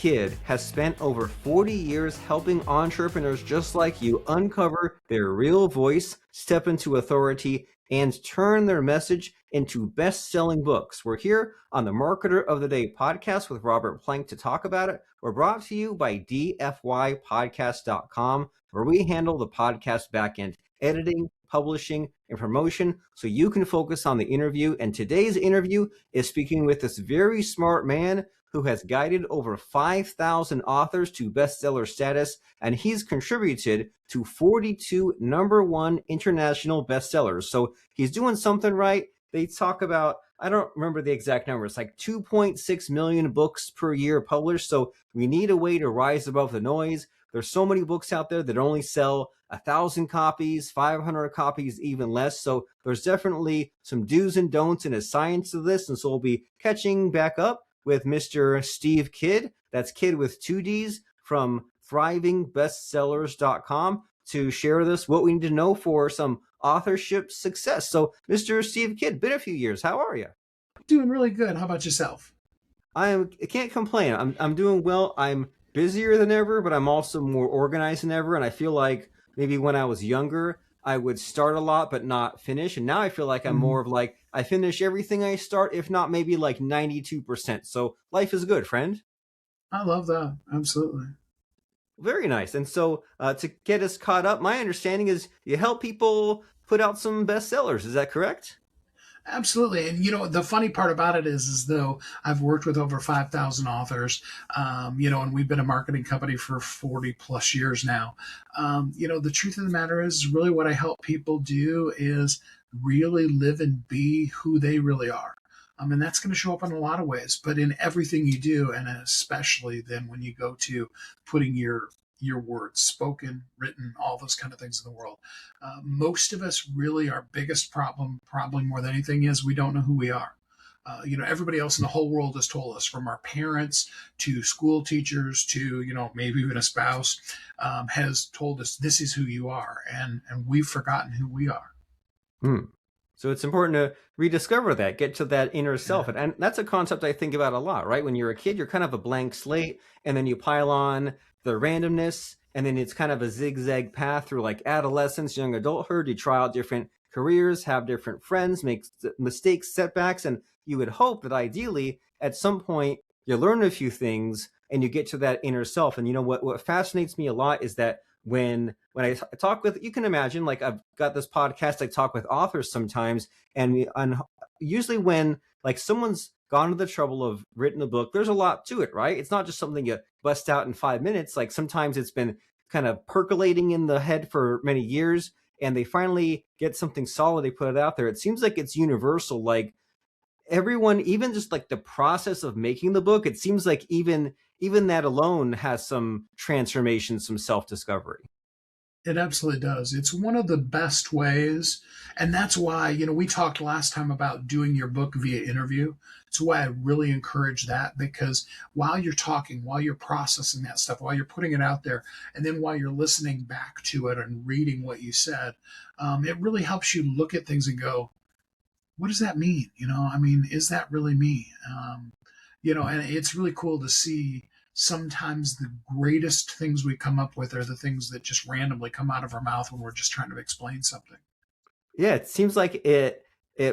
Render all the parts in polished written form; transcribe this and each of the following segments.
Kidd has spent over 40 years helping entrepreneurs just like you uncover their real voice, step into authority, and turn their message into best-selling books. We're here on the Marketer of the Day podcast with Robert Plank to talk about it. We're brought to you by dfypodcast.com, where we handle the podcast backend, editing, publishing, and promotion, so you can focus on the interview. And today's interview is speaking with this very smart man who has guided over 5,000 authors to bestseller status, and he's contributed to 42 #1 international bestsellers. So he's doing something right. They talk about, I don't remember the exact numbers, like 2.6 million books per year published. So we need a way to rise above the noise. There's so many books out there that only sell 1,000 copies, 500 copies, even less. So there's definitely some do's and don'ts and a science to this. And so we'll be catching back up with Mr. Steve Kidd. That's Kidd with 2 D's, from thrivingbestsellers.com, to share this, what we need to know for some authorship success. So Mr. Steve Kidd, been a few years. How are you? Doing really good. How about yourself? I can't complain. I'm doing well. I'm busier than ever, but I'm also more organized than ever. And I feel like maybe when I was younger, I would start a lot but not finish. And now I feel like I'm more of like, I finish everything I start, if not maybe like 92%. So life is good, friend. I love that. Absolutely. Very nice. And so to get us caught up, my understanding is you help people put out some bestsellers. Is that correct? Absolutely. And, the funny part about it is though I've worked with over 5,000 authors, and we've been a marketing company for 40 plus years now. The truth of the matter is really what I help people do is really live and be who they really are. And that's going to show up in a lot of ways, but in everything you do, and especially then when you go to putting your words, spoken, written, all those kind of things in the world. Most of us really, our biggest problem, probably more than anything, is we don't know who we are. Everybody else in the whole world has told us, from our parents to school teachers to, maybe even a spouse, has told us this is who you are. And we've forgotten who we are. So it's important to rediscover that, get to that inner self. And that's a concept I think about a lot, right? When you're a kid, you're kind of a blank slate, and then you pile on the randomness, and then it's kind of a zigzag path through like adolescence, young adulthood. You try out different careers, have different friends, make mistakes, setbacks, and you would hope that ideally at some point you learn a few things and you get to that inner self. And what fascinates me a lot is that when I talk with, you can imagine, like, I've got this podcast, I talk with authors sometimes, and usually when like someone's gone to the trouble of written a book, there's a lot to it, right? It's not just something you bust out in 5 minutes. Like sometimes it's been kind of percolating in the head for many years, and they finally get something solid, they put it out there. It seems like it's universal. Like everyone, even just like the process of making the book, it seems like even that alone has some transformation, some self-discovery. It absolutely does. It's one of the best ways. And that's why, we talked last time about doing your book via interview. It's why I really encourage that, because while you're talking, while you're processing that stuff, while you're putting it out there, and then while you're listening back to it and reading what you said, it really helps you look at things and go, what does that mean? Is that really me? And it's really cool to see. Sometimes the greatest things we come up with are the things that just randomly come out of our mouth when we're just trying to explain something. Yeah, it seems like it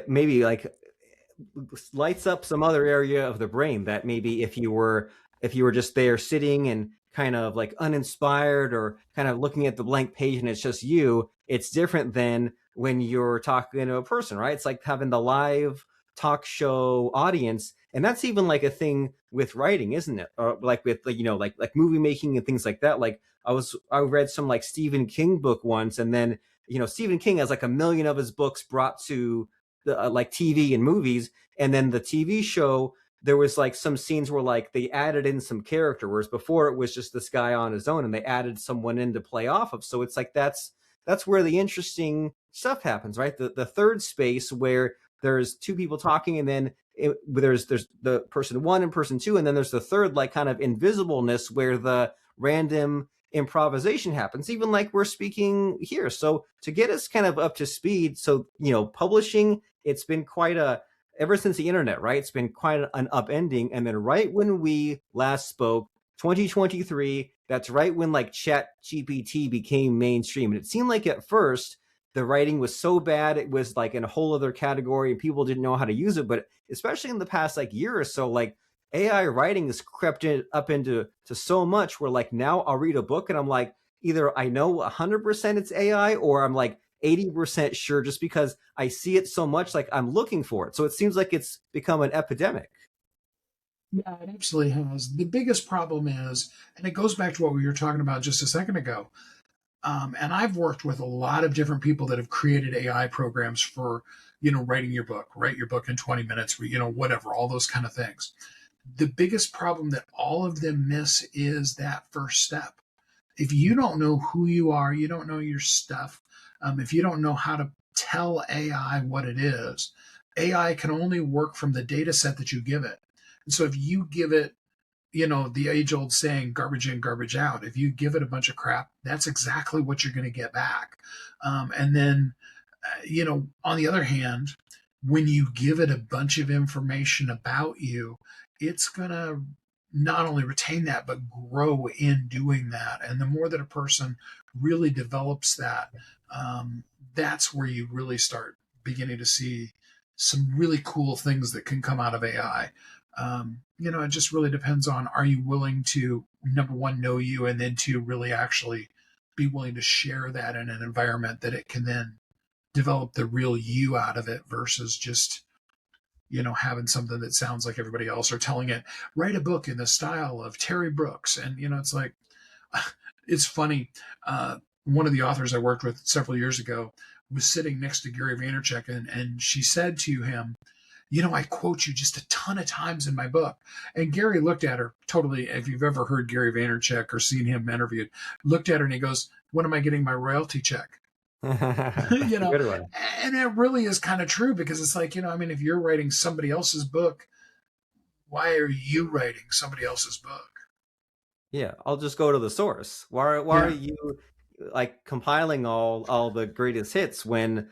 maybe like lights up some other area of the brain that maybe if you were just there sitting and kind of like uninspired or kind of looking at the blank page and it's just you, it's different than when you're talking to a person, right? It's like having the live talk show audience. And that's even like a thing with writing, isn't it? Or like with like movie making and things like that. Like I read some like Stephen King book once, and then Stephen King has like a million of his books brought to the like TV and movies, and then the TV show, there was like some scenes where like they added in some character, whereas before it was just this guy on his own, and they added someone in to play off of. So it's like that's where the interesting stuff happens, right? The third space where there's two people talking, and then there's the person one and person two, and then there's the third like kind of invisibleness where the random improvisation happens, even like we're speaking here. So to get us kind of up to speed, so publishing, it's been quite ever since the internet, right? It's been quite an upending. And then right when we last spoke, 2023, that's right when like Chat GPT became mainstream. And it seemed like at first the writing was so bad, it was like in a whole other category and people didn't know how to use it. But especially in the past like year or so, like AI writing has crept up into so much where like now I'll read a book and I'm like, either I know 100% it's AI or I'm like 80% sure just because I see it so much, like I'm looking for it. So it seems like it's become an epidemic. Yeah, it absolutely has. The biggest problem is, and it goes back to what we were talking about just a second ago. And I've worked with a lot of different people that have created AI programs for, writing your book, write your book in 20 minutes, whatever, all those kind of things. The biggest problem that all of them miss is that first step. If you don't know who you are, you don't know your stuff, if you don't know how to tell AI what it is, AI can only work from the data set that you give it. And so if you give it, the age old saying, garbage in, garbage out, if you give it a bunch of crap, that's exactly what you're going to get back. And then, on the other hand, when you give it a bunch of information about you, it's going to not only retain that, but grow in doing that. And the more that a person really develops that, that's where you really start beginning to see some really cool things that can come out of AI. It just really depends on, are you willing to, number one, know you, and then two, really actually be willing to share that in an environment that it can then develop the real you out of it versus just, having something that sounds like everybody else, or telling it, write a book in the style of Terry Brooks. And, it's like, it's funny. One of the authors I worked with several years ago was sitting next to Gary Vaynerchuk, and she said to him, I quote you just a ton of times in my book. And Gary looked at her totally, if you've ever heard Gary Vaynerchuk or seen him interviewed, looked at her and he goes, when am I getting my royalty check? That's you a know, good one. and it really is kind of true, because it's like, if you're writing somebody else's book, why are you writing somebody else's book? Yeah, I'll just go to the source. Why are Yeah. you like compiling all the greatest hits when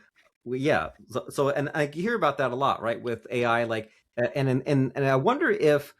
yeah. So and I hear about that a lot, right? With AI, like and I wonder if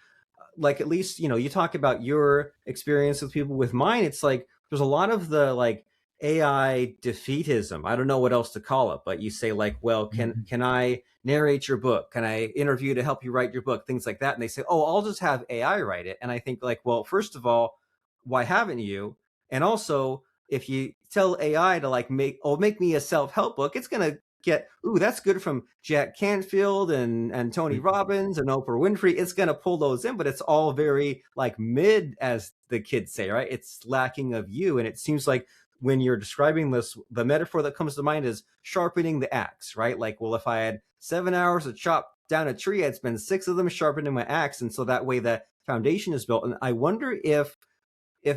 like at least you talk about your experience with people. With mine it's like there's a lot of the like AI defeatism. I don't know what else to call it, but you say like, well, Mhm. can I narrate your book, can I interview to help you write your book, things like that, and they say, oh, I'll just have AI write it. And I think like, well, first of all, why haven't you? And also, if you tell AI to like make me a self-help book, it's gonna get, ooh, that's good from Jack Canfield and Tony Robbins and Oprah Winfrey. It's going to pull those in, but it's all very like mid, as the kids say, right? It's lacking of you. And it seems like when you're describing this, the metaphor that comes to mind is sharpening the axe, right? Like, well, if I had 7 hours to chop down a tree, I'd spend 6 of them sharpening my axe. And so that way the foundation is built. And I wonder if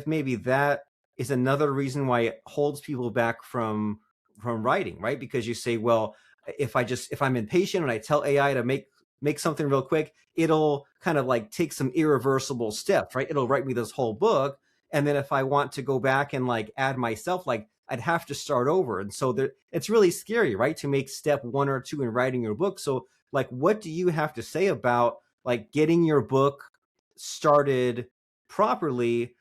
maybe that is another reason why it holds people back from writing, right? Because you say, well, if I'm impatient and I tell AI to make something real quick, it'll kind of like take some irreversible steps, right? It'll write me this whole book, and then if I want to go back and like add myself, like I'd have to start over. And so there, it's really scary, right, to make step one or two in writing your book. So like, what do you have to say about like getting your book started properly,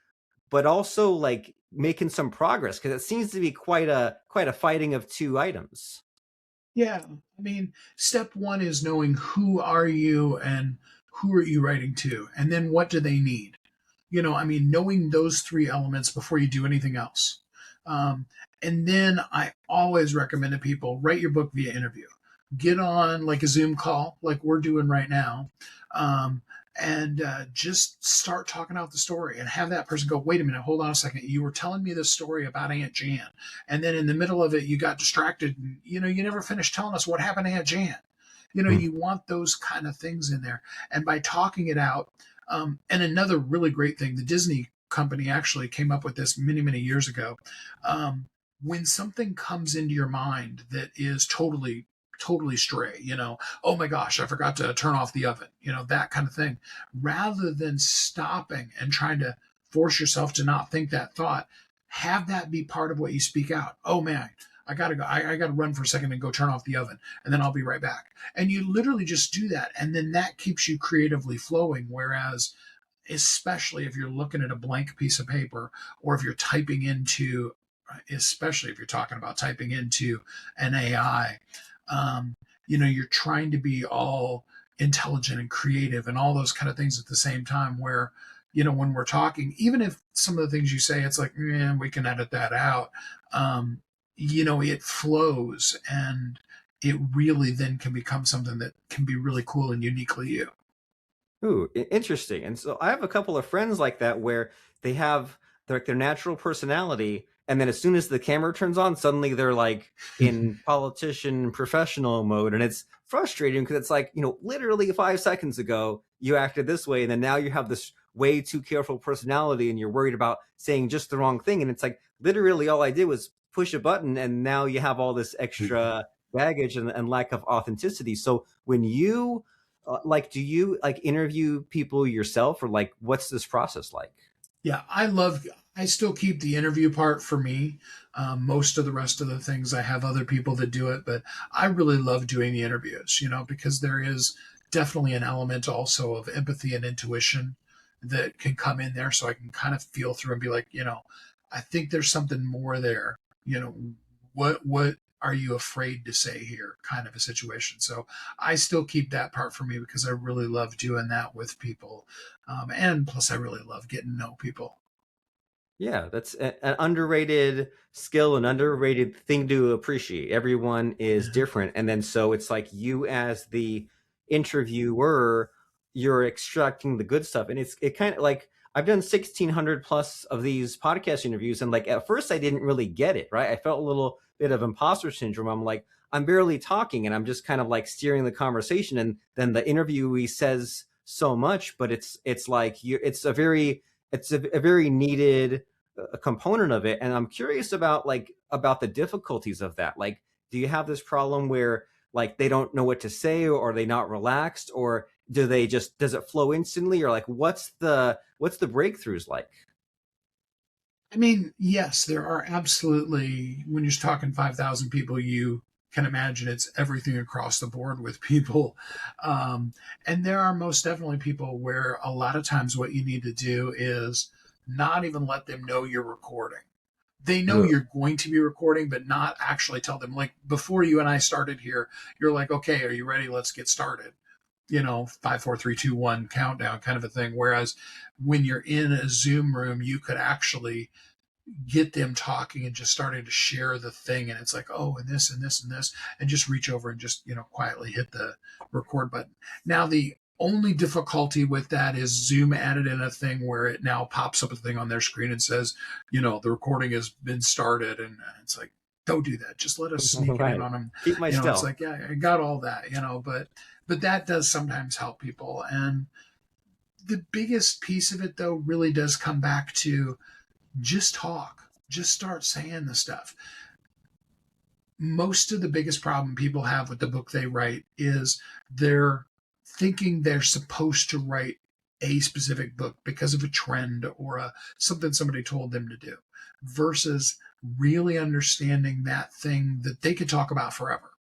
but also like making some progress, because it seems to be quite a fighting of two items. Yeah. I mean, step one is knowing who are you and who are you writing to, and then what do they need? Knowing those three elements before you do anything else. Um, and then I always recommend to people, write your book via interview. Get on like a Zoom call, like we're doing right now, um, and just start talking out the story, and have that person go, wait a minute, hold on a second. You were telling me this story about Aunt Jan, and then in the middle of it, you got distracted, and you never finished telling us what happened to Aunt Jan. You want those kind of things in there. And by talking it out, and another really great thing, the Disney company actually came up with this many, many years ago. When something comes into your mind that is totally, totally stray, oh my gosh, I forgot to turn off the oven, that kind of thing, rather than stopping and trying to force yourself to not think that thought, have that be part of what you speak out. Oh man, I gotta go. I gotta run for a second and go turn off the oven, and then I'll be right back. And you literally just do that, and then that keeps you creatively flowing. Whereas especially if you're looking at a blank piece of paper, or if you're typing into, especially if you're talking about typing into an AI. Um, you're trying to be all intelligent and creative and all those kind of things at the same time, where, when we're talking, even if some of the things you say, it's like, we can edit that out. Um, it flows, and it really then can become something that can be really cool and uniquely you. Ooh, interesting. And so I have a couple of friends like that where they have their natural personality, and then as soon as the camera turns on, suddenly they're like in politician professional mode, and it's frustrating because it's like, literally 5 seconds ago you acted this way, and then now you have this way too careful personality, and you're worried about saying just the wrong thing, and it's like literally all I did was push a button, and now you have all this extra baggage and lack of authenticity. So when you like, do you like interview people yourself, or like, what's this process like? Yeah, I still keep the interview part for me. Most of the rest of the things, I have other people that do it, but I really love doing the interviews, because there is definitely an element also of empathy and intuition that can come in there. So I can kind of feel through and be like, I think there's something more there. What are you afraid to say here? Kind of a situation. So I still keep that part for me because I really love doing that with people. And plus, I really love getting to know people. Yeah, that's an underrated skill, an underrated thing to appreciate. Everyone is Yeah. different. And then so it's like you as the interviewer, you're extracting the good stuff. And it kind of like I've done 1,600 plus of these podcast interviews. And like at first I didn't really get it, right? I felt a little bit of imposter syndrome. I'm like, I'm barely talking and I'm just kind of like steering the conversation. And then the interviewee says so much, but it's like it's a very needed a component of it. And I'm curious about about the difficulties of that. Like, do you have this problem where like they don't know what to say, or are they not relaxed, or does it flow instantly, or like what's the breakthroughs like? I mean, yes, there are absolutely, when you're talking 5,000 people, you can imagine it's everything across the board with people. Um, and there are most definitely people where a lot of times what you need to do is not even let them know you're recording. They know Ugh. you're going to be recording, but not actually tell them. Like before you and I started here, you're like, okay, are you ready? Let's get started. 5, 4, 3, 2, 1 countdown kind of a thing. Whereas when you're in a Zoom room, you could actually get them talking and just starting to share the thing. And it's like, oh, and this and this and this, and just reach over and just, quietly hit the record button. Now, the only difficulty with that is Zoom added in a thing where it now pops up a thing on their screen and says, the recording has been started. And it's like, don't do that. Just let us sneak it in Right. on them. Keep my It's stealth. like, yeah, I got all that, but that does sometimes help people. And the biggest piece of it, though, really does come back to just talk, just start saying the stuff. Most of the biggest problem people have with the book they write is they're thinking they're supposed to write a specific book because of a trend or something somebody told them to do, versus really understanding that thing that they could talk about forever.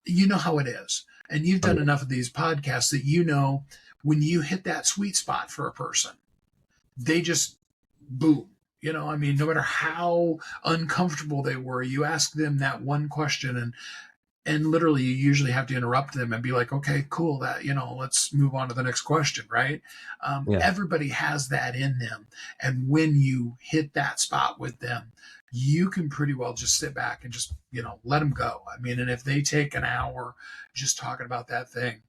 You know how it is, and you've Oh, done yeah. enough of these podcasts that when you hit that sweet spot for a person, they just boom. I mean, no matter how uncomfortable they were, you ask them that one question, and literally you usually have to interrupt them and be like, okay, cool, that, let's move on to the next question, right? Yeah. Everybody has that in them. And when you hit that spot with them, you can pretty well just sit back and just, let them go. I mean, and if they take an hour just talking about that thing,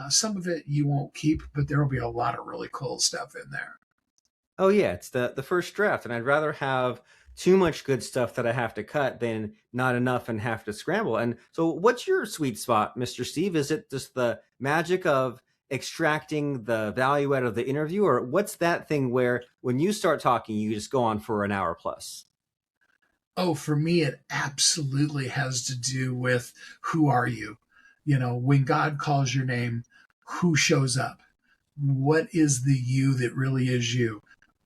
some of it you won't keep, but there will be a lot of really cool stuff in there. Oh yeah, it's the first draft, and I'd rather have too much good stuff that I have to cut than not enough and have to scramble. And so, what's your sweet spot, Mr. Steve? Is it just the magic of extracting the value out of the interview, or what's that thing where when you start talking, you just go on for an hour plus? Oh, for me, it absolutely has to do with who are you? When God calls your name, who shows up? What is the you that really is you?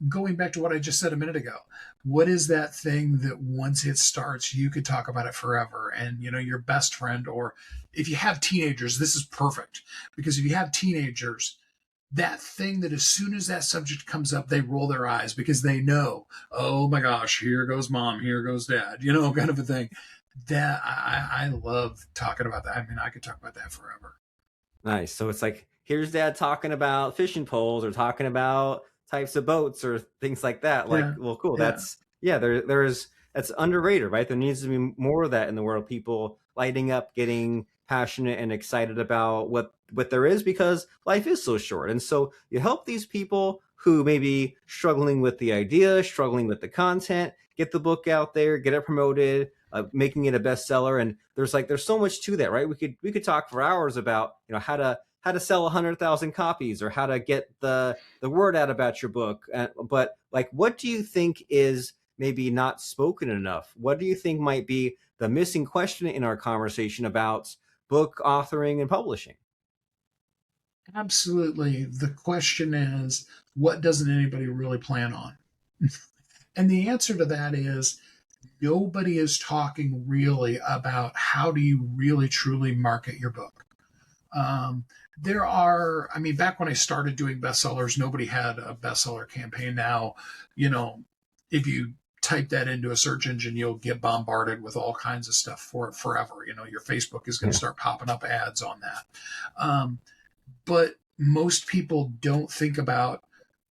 Going back to what I just said a minute ago, what is that thing that once it starts, you could talk about it forever? And, your best friend, or if you have teenagers, this is perfect, because if you have teenagers, that thing that as soon as that subject comes up, they roll their eyes because they know, oh my gosh, here goes mom, here goes dad, kind of a thing. That I love talking about that. I mean, I could talk about that forever. Nice. So it's like here's dad talking about fishing poles or talking about types of boats or things like that. Like, Yeah, well, cool. yeah. That's yeah, there's that's underrated, right? There needs to be more of that in the world. People lighting up, getting passionate and excited about what there is because life is so short. And so you help these people who may be struggling with the idea, struggling with the content, get the book out there, get it promoted, making it a bestseller. And there's so much to that, right? We could talk for hours about how to sell 100,000 copies or how to get the word out about your book. But like, what do you think is maybe not spoken enough? What do you think might be the missing question in our conversation about book authoring and publishing? Absolutely. The question is, what doesn't anybody really plan on? And the answer to that is nobody is talking really about how do you really truly market your book. Um, I mean, back when I started doing bestsellers, nobody had a bestseller campaign. Now, you know, if you type that into a search engine, you'll get bombarded with all kinds of stuff for it forever. Your Facebook is going to Yeah. start popping up ads on that. Um, but most people don't think about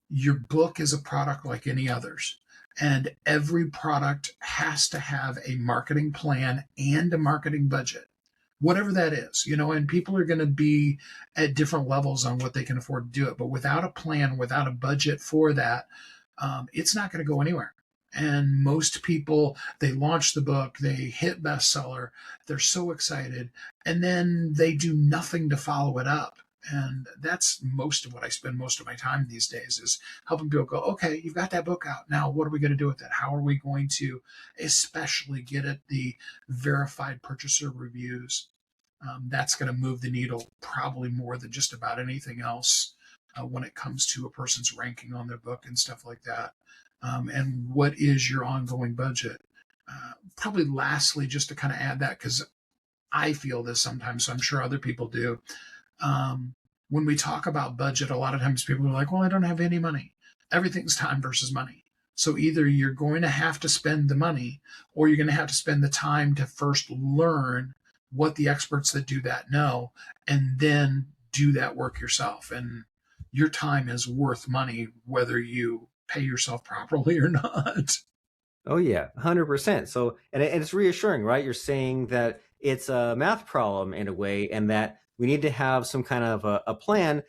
your book is a product like any others. And every product has to have a marketing plan and a marketing budget, whatever that is, and people are going to be at different levels on what they can afford to do it. But without a plan, without a budget for that, it's not going to go anywhere. And most people, they launch the book, they hit bestseller, they're so excited, and then they do nothing to follow it up. And that's most of what I spend most of my time these days is helping people go, okay, you've got that book out. Now, what are we going to do with it? How are we going to especially get it the verified purchaser reviews? That's going to move the needle probably more than just about anything else when it comes to a person's ranking on their book and stuff like that. And what is your ongoing budget? Probably lastly, just to kind of add that, because I feel this sometimes, so I'm sure other people do. When we talk about budget, a lot of times people are like, well, I don't have any money. Everything's time versus money. So either you're going to have to spend the money or you're going to have to spend the time to first learn what the experts that do that know and then do that work yourself. And your time is worth money, whether you pay yourself properly or not. Oh yeah, 100%. So, and it's reassuring, right? You're saying that it's a math problem in a way, and that we need to have some kind of a plan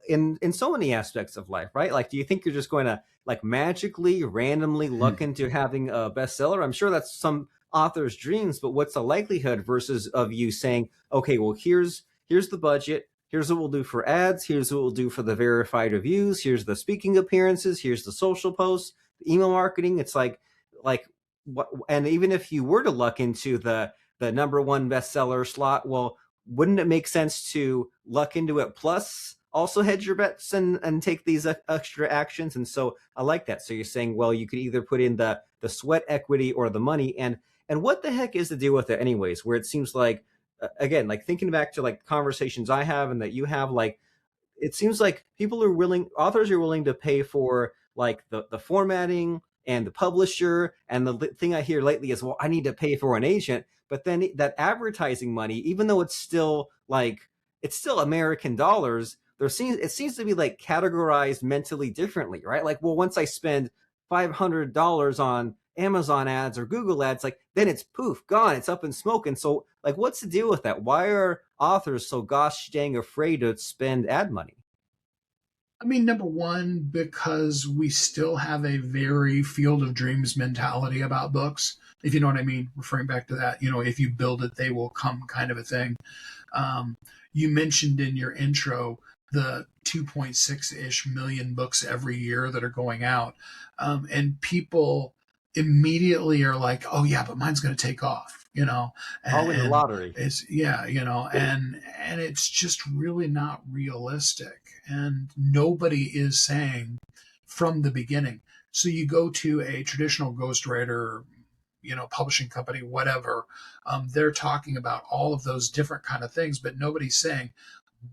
in so many aspects of life, right? Like, do you think you're just going to like magically, randomly luck into having a bestseller? I'm sure that's some author's dreams, but what's the likelihood versus of you saying, okay, well, here's the budget. Here's what we'll do for ads. Here's what we'll do for the verified reviews. Here's the speaking appearances. Here's the social posts, the email marketing. It's like what, and even if you were to luck into the number one bestseller slot, well, wouldn't it make sense to luck into it plus also hedge your bets and take these extra actions? And so I like that. So you're saying, well, you could either put in the sweat equity or the money, and what the heck is the deal with it anyways, where it seems like again, like thinking back to like conversations I have and that you have, like it seems like authors are willing to pay for like the formatting and the publisher. And the thing I hear lately is, well, I need to pay for an agent. But then that advertising money, even though it's still American dollars, it seems to be like categorized mentally differently, right? Like, well, once I spend $500 on Amazon ads or Google ads, like then it's poof, gone, it's up in smoke. And so like, what's the deal with that? Why are authors so gosh dang afraid to spend ad money? I mean, number one, because we still have a very field of dreams mentality about books, if you know what I mean, referring back to that, if you build it, they will come kind of a thing. Um, you mentioned in your intro the 2.6 ish million books every year that are going out. And people immediately are like, oh, yeah, but mine's going to take off, I'll win the and lottery. it's, yeah, and it's just really not realistic. And nobody is saying from the beginning. So you go to a traditional ghostwriter, publishing company, whatever, they're talking about all of those different kind of things, but nobody's saying,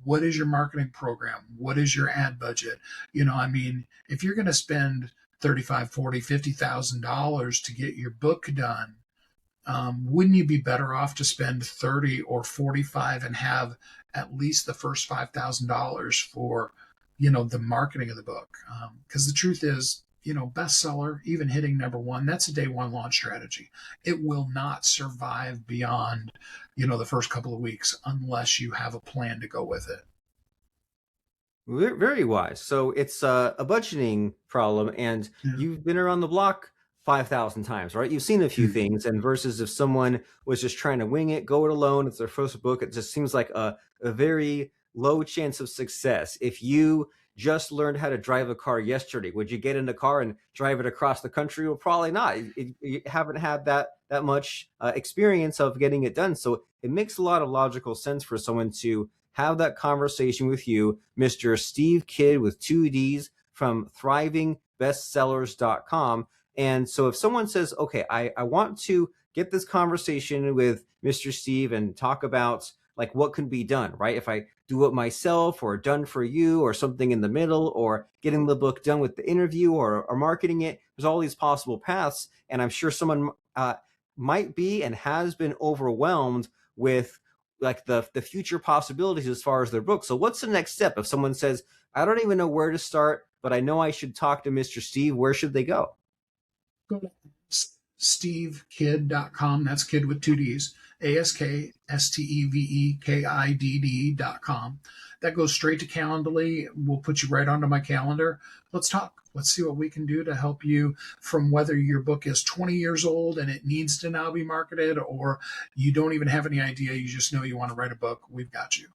What is your marketing program? What is your ad budget? I mean, if you're going to spend 35, 40, $50,000 to get your book done, wouldn't you be better off to spend 30 or 45 and have at least the first $5,000 for, the marketing of the book? Because the truth is, bestseller, even hitting number one, that's a day one launch strategy. It will not survive beyond, the first couple of weeks unless you have a plan to go with it. Very wise. So it's a budgeting problem, and Yeah. you've been around the block 5,000 times, right? You've seen a few things, and versus if someone was just trying to wing it, go it alone, it's their first book, it just seems like a very low chance of success. If you just learned how to drive a car yesterday, would you get in a car and drive it across the country? Well, probably not. You haven't had that much experience of getting it done. So it makes a lot of logical sense for someone to have that conversation with you, Mr. Steve Kidd with 2 Ds from thrivingbestsellers.com. And so if someone says, okay, I want to get this conversation with Mr. Steve and talk about like what can be done, right? If I do it myself or done for you or something in the middle or getting the book done with the interview or marketing it, there's all these possible paths. And I'm sure someone might be and has been overwhelmed with like the future possibilities as far as their book. So what's the next step? If someone says, I don't even know where to start, but I know I should talk to Mr. Steve, where should they go? Go to stevekidd.com. That's kid with 2 Ds. ASKSTEVEKIDD.com. That goes straight to Calendly. We'll put you right onto my calendar. Let's talk. Let's see what we can do to help you, from whether your book is 20 years old and it needs to now be marketed, or you don't even have any idea. You just know you want to write a book. We've got you.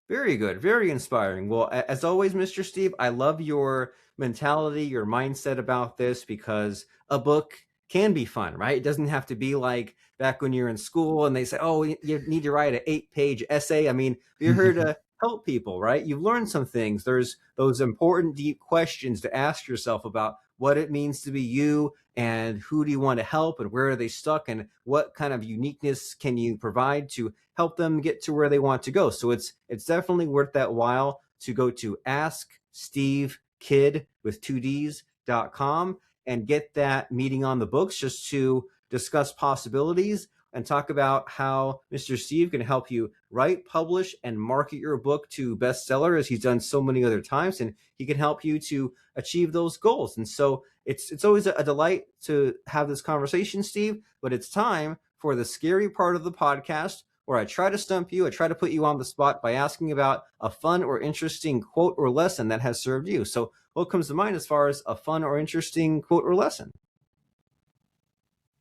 Very good. Very inspiring. Well, as always, Mr. Steve, I love your mentality, your mindset about this, because a book can be fun, right? It doesn't have to be like back when you're in school and they say, oh, you need to write an 8-page essay. I mean, you're here to help people, right? You've learned some things. There's those important, deep questions to ask yourself about what it means to be you and who do you want to help and where are they stuck and what kind of uniqueness can you provide to help them get to where they want to go. So it's definitely worth that while to go to askstevekid with 2ds.com and get that meeting on the books just to discuss possibilities and talk about how Mr. Steve can help you write, publish, and market your book to bestseller as he's done so many other times, and he can help you to achieve those goals. And so it's always a delight to have this conversation, Steve, but it's time for the scary part of the podcast where I try to stump you, I try to put you on the spot by asking about a fun or interesting quote or lesson that has served you. So what comes to mind as far as a fun or interesting quote or lesson?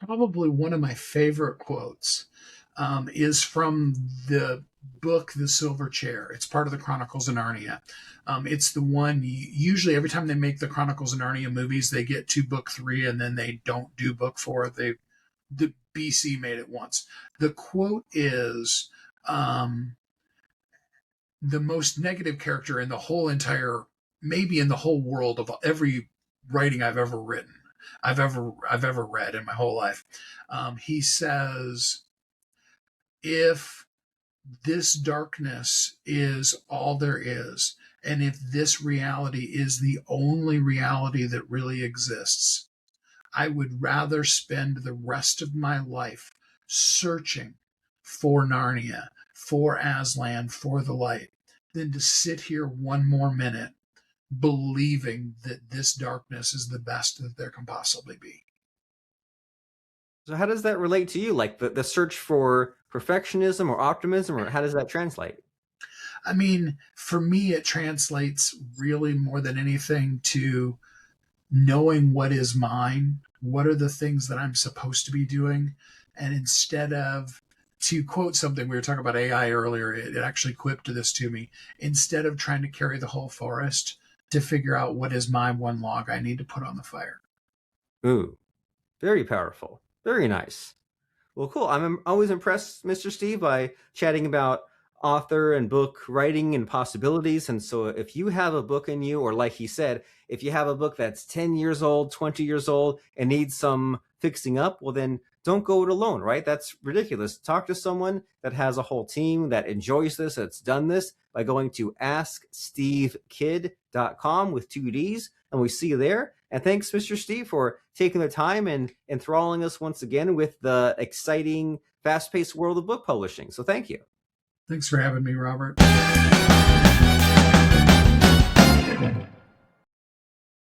Probably one of my favorite quotes is from the book The Silver Chair. It's part of the Chronicles of Narnia. It's the one, usually every time they make the Chronicles of Narnia movies, they get to book 3 and then they don't do book 4. The BC made it once. The quote is, the most negative character in the whole entire, maybe in the whole world of every writing I've ever written, I've ever read in my whole life. He says, if this darkness is all there is, and if this reality is the only reality that really exists, I would rather spend the rest of my life searching for Narnia, for Aslan, for the light, than to sit here one more minute believing that this darkness is the best that there can possibly be. So how does that relate to you? Like the search for perfectionism or optimism, or how does that translate? I mean, for me, it translates really more than anything to knowing what is mine, what are the things that I'm supposed to be doing. And instead of, to quote something, we were talking about AI earlier, it actually quipped this to me. Instead of trying to carry the whole forest to figure out what is my one log I need to put on the fire. Ooh, very powerful. Very nice. Well, cool. I'm always impressed, Mr. Steve, by chatting about author and book writing and possibilities. And so if you have a book in you, or like he said, if you have a book that's 10 years old, 20 years old, and needs some fixing up, well, then don't go it alone, right? That's ridiculous. Talk to someone that has a whole team that enjoys this, that's done this, by going to askstevekidd.com with 2 Ds, and we see you there. And thanks, Mr. Steve, for taking the time and enthralling us once again with the exciting, fast-paced world of book publishing. So thank you. Thanks for having me, Robert.